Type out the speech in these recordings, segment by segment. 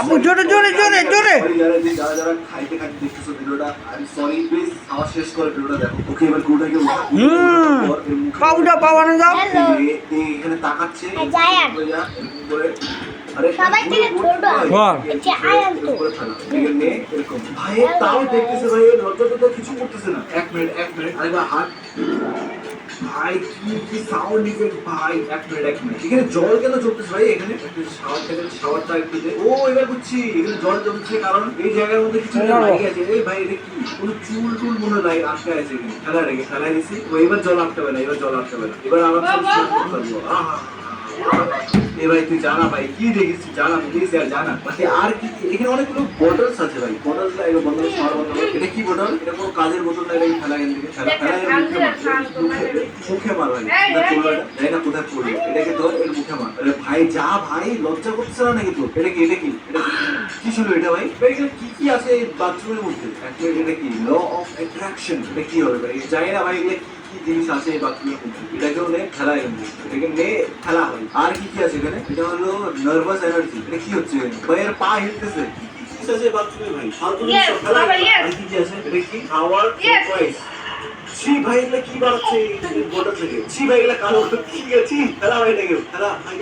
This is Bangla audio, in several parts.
আপু জোরে জোরে জোরে জোরে যারা যারা খাইতে খাইতে দেখতেছো ভিডিওটা, আই এম সরি, প্লিজ খাওয়া শেষ করে ভিডিওটা দেখো। ওকে, এবার গুড়টাকে পাউডা পাওয়ানো যাও। এখানে তাকাচ্ছে জায়ান এরকম করে। আরে সবাই থেকে ছোট বল। এটা আয়ান তো এরকম ভাই তাও দেখতেছে ভাই, লজ্জা তো কিছু করতেছে না। এক মিনিট আরেকবার হাত ভাই, কি সাউন্ড ইফেক্ট ভাই। এক মিনিট এখানে জল কেন চলতেছে ভাই? এখানে শাওয়ারটা একটু দে। ও এবার বুঝছি, এখানে জল চলছে কারণ এই জায়গার মধ্যে কিছু লাগে আছে। এই ভাই এটা কি কোনো চুল টুল মনে নাই আটকে আছে এখানে। ফেলাই দিছি। ও এবার জল আটকাবে না, এবার আমার এবার তুই জানা ভাই কি দেখিস, জানা প্লিজ আর জানা। আর কি এখানে অনেকগুলো বটলস আছে ভাই, বটলস লাগে বন্ধ খাওয়ার বোতল। এটা কি বোতল? এটা কোনো কাজের বোতল না, এটা ফেলা গেল থেকে মুখে মার ভাই। যাই না কোথায় পড়লো, এটাকে ধর এর মুখে মার। আরে ভাই যা ভাই, লজ্জা করছে না নাকি তোর? এটা কি কি ছিল এটা ভাই? এখানে কি আছে এই বাথরুমের মধ্যে? এটা কি ল অফ অ্যাট্রাকশন? এটা কি হবে ভাই? জানি না ভাই, এগুলো কি জিনিস আছে এই বাথরুমের মধ্যে। এটাকেও নে খেলা, এটাকে নে খেলা হয়। আর কি আছে এখানে? এটা হলো নার্ভাস এনার্জি। এটা কি হচ্ছে ভাই? এর পা হিলতেছে। কি আছে বাথরুমে ভাই? ফালতু জিনিস খেলা। আর কি আছে? এটা কি খাওয়ার সারপ্রাইজ? ছি ভাই, এগুলা কি বাড়াচ্ছে বোর্ডার থেকে? ছি ভাই, এগুলা কালো কি গেছি খেলা ভাই, এটাকে খেলা ভাই।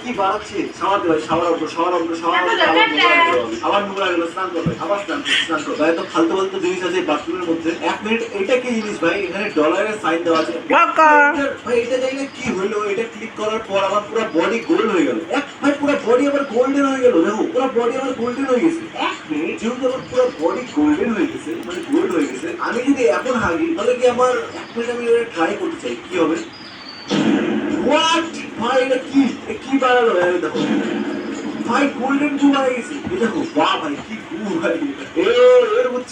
কি বাড়াচ্ছে? শাওয়ার দে ভাই, শাওয়ার আবার নোংরা গেল, স্নান কর ভাই, আবার স্নান কর ভাই। তো ফালতু জিনিস আছে বাথরুমের মধ্যে। এক মিনিট, এটা কি জিনিস ভাই? এখানে ডলারের সাইন দেওয়া আছে ভাই। এটা জানি না কি হইলো, এটা ক্লিক করার পর আমার পুরো বডি গোল্ড হয়ে গেল। ভাই পুরো বডি আমার গোল্ডেন হয়ে গেল। দেখো পুরো বডি আমার গোল্ডেন হয়ে গেছে। এক মিনিট, যেহেতু আমার পুরো বডি গোল্ডেন হয়ে গেছে, মানে গোল্ড হয়ে গেছে, আমি যদি এখন হাগি তাহলে কি আমার এক মিনিট আমি এটা ট্রাই করতে চাই, কি হবে? হোয়াট ভাই, এটা কি বাড়ালো? দেখো ভাই, গোল্ডেন গু হয়ে গেছে। দেখো বাহ ভাই, কি গু ভাই। এর